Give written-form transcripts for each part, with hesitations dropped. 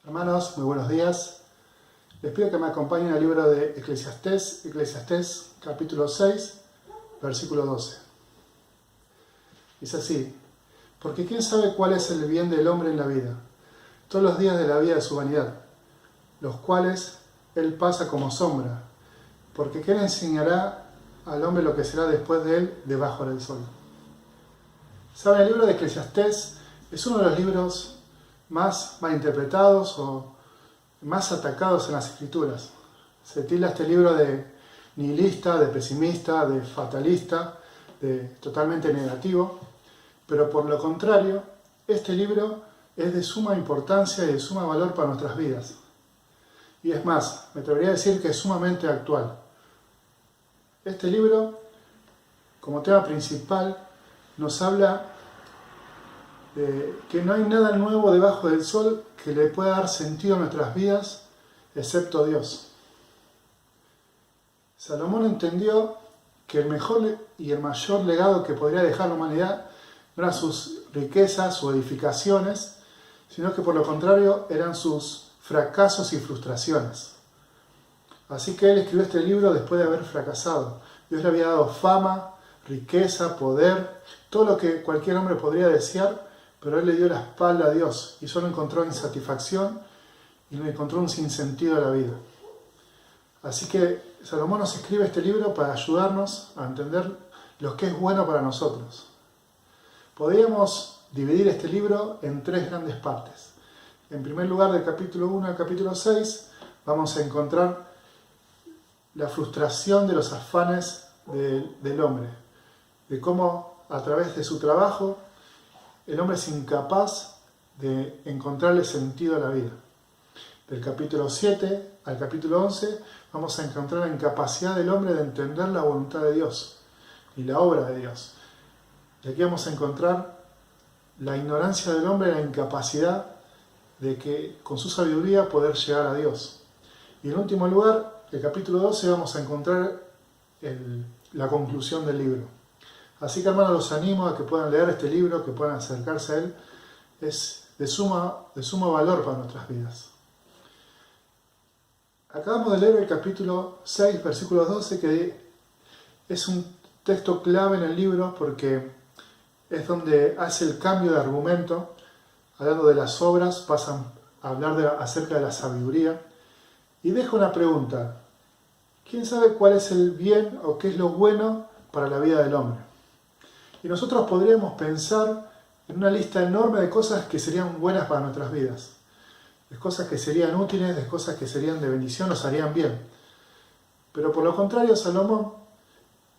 Hermanos, muy buenos días. Les pido que me acompañen al libro de Eclesiastés capítulo 6, versículo 12. Dice así: porque ¿quién sabe cuál es el bien del hombre en la vida? Todos los días de la vida de su vanidad, los cuales él pasa como sombra, porque ¿qué le enseñará al hombre lo que será después de él debajo del sol? ¿Saben? El libro de Eclesiastés es uno de los libros más malinterpretados o más atacados en las escrituras. Se tilda este libro de nihilista, de pesimista, de fatalista, de totalmente negativo, pero por lo contrario, este libro es de suma importancia y de suma valor para nuestras vidas. Y es más, me atrevería a decir que es sumamente actual. Este libro, como tema principal, nos habla de que no hay nada nuevo debajo del sol que le pueda dar sentido a nuestras vidas, excepto Dios. Salomón entendió que el mejor y el mayor legado que podría dejar la humanidad no eran sus riquezas o edificaciones, sino que por lo contrario eran sus fracasos y frustraciones. Así que él escribió este libro después de haber fracasado. Dios le había dado fama, riqueza, poder, todo lo que cualquier hombre podría desear, pero él le dio la espalda a Dios y solo encontró insatisfacción y no encontró un sinsentido a la vida. Así que Salomón nos escribe este libro para ayudarnos a entender lo que es bueno para nosotros. Podríamos dividir este libro en tres grandes partes. En primer lugar, del capítulo 1 al capítulo 6, vamos a encontrar la frustración de los afanes del hombre, de cómo a través de su trabajo el hombre es incapaz de encontrarle sentido a la vida. Del capítulo 7 al capítulo 11 vamos a encontrar la incapacidad del hombre de entender la voluntad de Dios y la obra de Dios. Y aquí vamos a encontrar la ignorancia del hombre, la incapacidad de que con su sabiduría poder llegar a Dios. Y en último lugar, el capítulo 12 vamos a encontrar la conclusión del libro. Así que, hermanos, los animo a que puedan leer este libro, que puedan acercarse a él. Es de sumo valor para nuestras vidas. Acabamos de leer el capítulo 6, versículo 12, que es un texto clave en el libro porque es donde hace el cambio de argumento. Hablando de las obras, pasan a hablar acerca de la sabiduría y deja una pregunta. ¿Quién sabe cuál es el bien o qué es lo bueno para la vida del hombre? Y nosotros podríamos pensar en una lista enorme de cosas que serían buenas para nuestras vidas, de cosas que serían útiles, de cosas que serían de bendición, nos harían bien. Pero por lo contrario, Salomón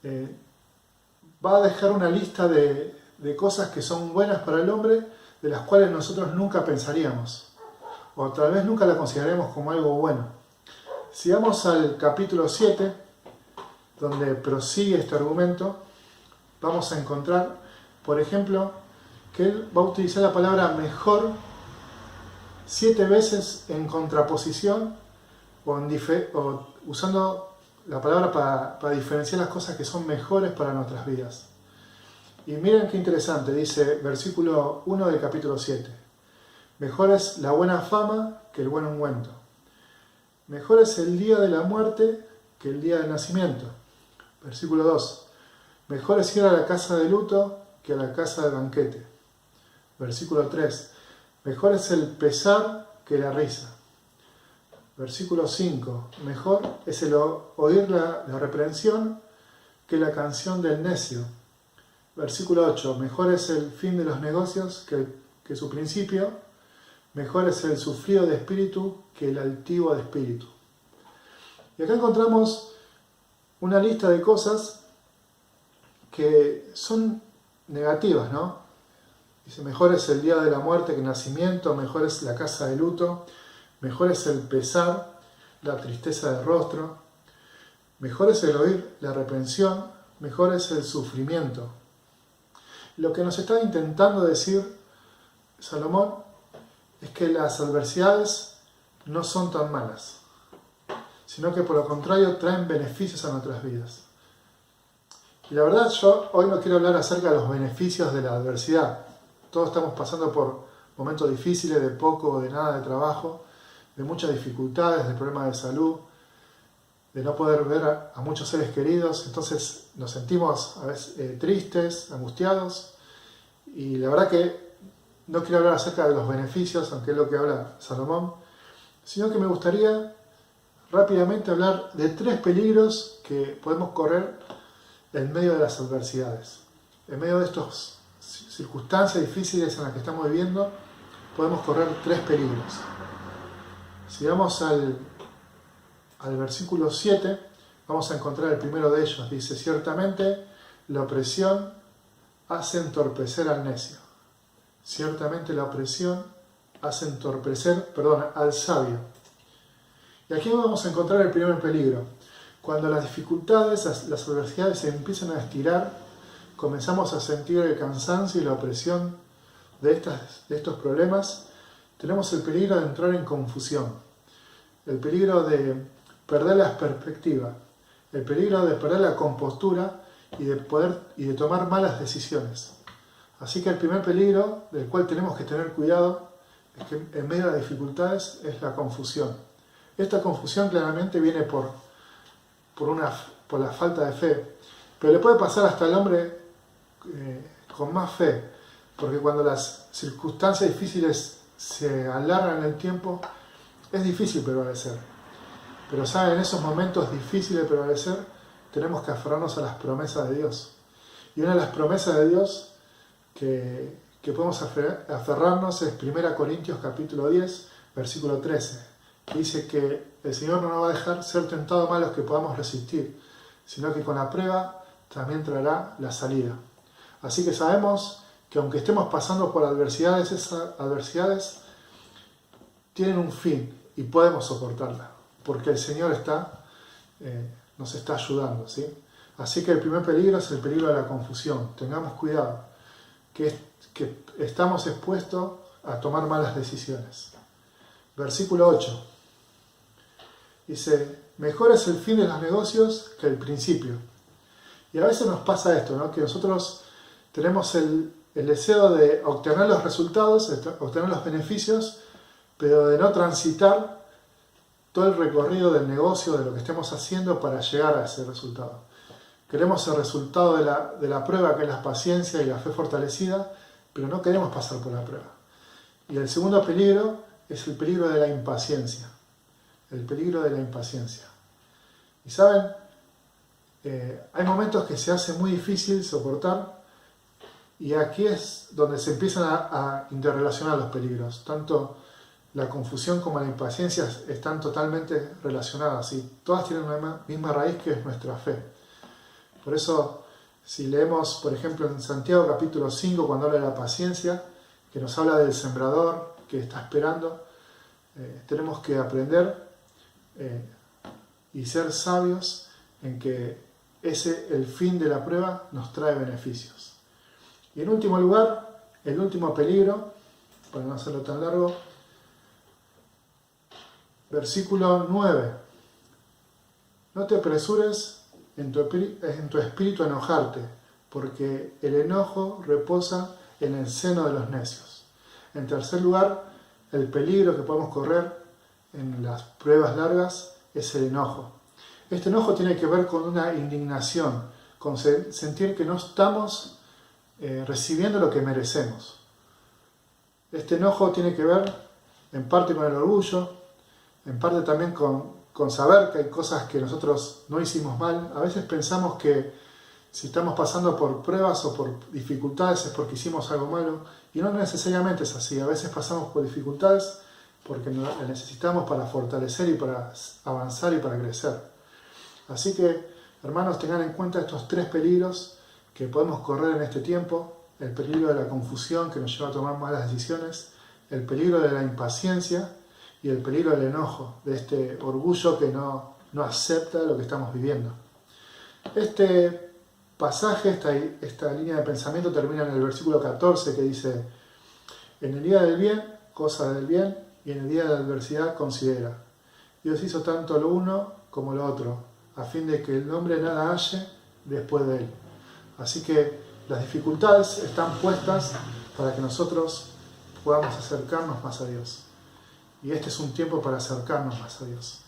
va a dejar una lista de cosas que son buenas para el hombre, de las cuales nosotros nunca pensaríamos, o tal vez nunca la consideremos como algo bueno. Si vamos al capítulo 7, donde prosigue este argumento, vamos a encontrar, por ejemplo, que él va a utilizar la palabra mejor 7 veces en contraposición o usando la palabra para diferenciar las cosas que son mejores para nuestras vidas. Y miren qué interesante, dice versículo 1 del capítulo 7. Mejor es la buena fama que el buen ungüento. Mejor es el día de la muerte que el día del nacimiento. Versículo 2. Mejor es ir a la casa de luto que a la casa de banquete. Versículo 3. Mejor es el pesar que la risa. Versículo 5. Mejor es el oír la reprensión que la canción del necio. Versículo 8. Mejor es el fin de los negocios que su principio. Mejor es el sufrido de espíritu que el altivo de espíritu. Y acá encontramos una lista de cosas que son negativas, ¿no? Dice, mejor es el día de la muerte que el nacimiento, mejor es la casa de luto, mejor es el pesar, la tristeza del rostro, mejor es el oír la reprensión, mejor es el sufrimiento. Lo que nos está intentando decir Salomón es que las adversidades no son tan malas, sino que por lo contrario traen beneficios a nuestras vidas. Y la verdad, yo hoy no quiero hablar acerca de los beneficios de la adversidad. Todos estamos pasando por momentos difíciles, de poco o de nada de trabajo, de muchas dificultades, de problemas de salud, de no poder ver a muchos seres queridos. Entonces nos sentimos a veces tristes, angustiados, y la verdad que no quiero hablar acerca de los beneficios, aunque es lo que habla Salomón, sino que me gustaría rápidamente hablar de 3 peligros que podemos correr en medio de las adversidades. En medio de estas circunstancias difíciles en las que estamos viviendo, podemos correr 3 peligros. Si vamos al versículo 7, vamos a encontrar el primero de ellos. Dice: ciertamente la opresión hace entorpecer al necio. Ciertamente la opresión hace entorpecer, al sabio. Y aquí vamos a encontrar el primer peligro. Cuando las dificultades, las adversidades se empiezan a estirar, comenzamos a sentir el cansancio y la opresión de estos problemas, tenemos el peligro de entrar en confusión, el peligro de perder la perspectiva, el peligro de perder la compostura y de tomar malas decisiones. Así que el primer peligro del cual tenemos que tener cuidado es que en medio de las dificultades es la confusión. Esta confusión claramente viene por la falta de fe, pero le puede pasar hasta al hombre con más fe, porque cuando las circunstancias difíciles se alargan en el tiempo, es difícil prevalecer. Pero saben, en esos momentos difíciles de prevalecer, tenemos que aferrarnos a las promesas de Dios. Y una de las promesas de Dios que podemos aferrarnos es 1 Corintios capítulo 10, versículo 13, que dice que el Señor no nos va a dejar ser tentados más los que podamos resistir, sino que con la prueba también traerá la salida. Así que sabemos que aunque estemos pasando por adversidades, esas adversidades tienen un fin y podemos soportarlas, porque el Señor nos está ayudando, ¿sí? Así que el primer peligro es el peligro de la confusión. Tengamos cuidado, que estamos expuestos a tomar malas decisiones. Versículo 8. Dice: mejor es el fin de los negocios que el principio. Y a veces nos pasa esto, ¿no? Que nosotros tenemos el deseo de obtener los resultados, de obtener los beneficios, pero de no transitar todo el recorrido del negocio, de lo que estemos haciendo para llegar a ese resultado. Queremos el resultado de la prueba, que es la paciencia y la fe fortalecida, pero no queremos pasar por la prueba. Y el segundo peligro es el peligro de la impaciencia. El peligro de la impaciencia. Y saben, hay momentos que se hace muy difícil soportar, y aquí es donde se empiezan a interrelacionar los peligros. Tanto la confusión como la impaciencia están totalmente relacionadas, y todas tienen una misma raíz, que es nuestra fe. Por eso, si leemos, por ejemplo, en Santiago capítulo 5, cuando habla de la paciencia, que nos habla del sembrador que está esperando, tenemos que aprender y ser sabios en que el fin de la prueba nos trae beneficios. Y en último lugar, el último peligro, para no hacerlo tan largo, versículo 9. No te apresures en tu espíritu a enojarte, porque el enojo reposa en el seno de los necios. En tercer lugar, el peligro que podemos correr en las pruebas largas es el enojo. Este enojo tiene que ver con una indignación, con sentir que no estamos recibiendo lo que merecemos. Este enojo tiene que ver en parte con el orgullo, en parte también con saber que hay cosas que nosotros no hicimos mal. A veces pensamos que si estamos pasando por pruebas o por dificultades es porque hicimos algo malo, y no necesariamente es así. A veces pasamos por dificultades porque las necesitamos para fortalecer y para avanzar y para crecer. Así que, hermanos, tengan en cuenta estos 3 peligros que podemos correr en este tiempo: el peligro de la confusión, que nos lleva a tomar malas decisiones; el peligro de la impaciencia; y el peligro del enojo, de este orgullo que no acepta lo que estamos viviendo. Este pasaje, esta línea de pensamiento, termina en el versículo 14, que dice: en el día del bien, cosa del bien, y en el día de la adversidad, considera. Dios hizo tanto lo uno como lo otro, a fin de que el hombre nada halle después de él. Así que las dificultades están puestas para que nosotros podamos acercarnos más a Dios. y este es un tiempo para acercarnos más a Dios.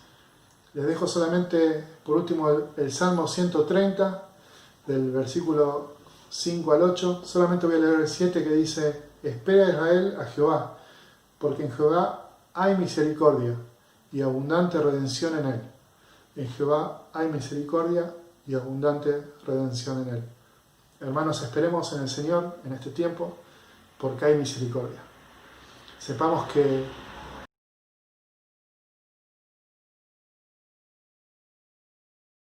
Les dejo solamente, por último, el Salmo 130, del versículo 5 al 8. Solamente voy a leer el 7 que dice: espera Israel a Jehová, porque en Jehová hay misericordia y abundante redención en él. En Jehová hay misericordia y abundante redención en él. Hermanos, esperemos en el Señor en este tiempo, porque hay misericordia. Sepamos que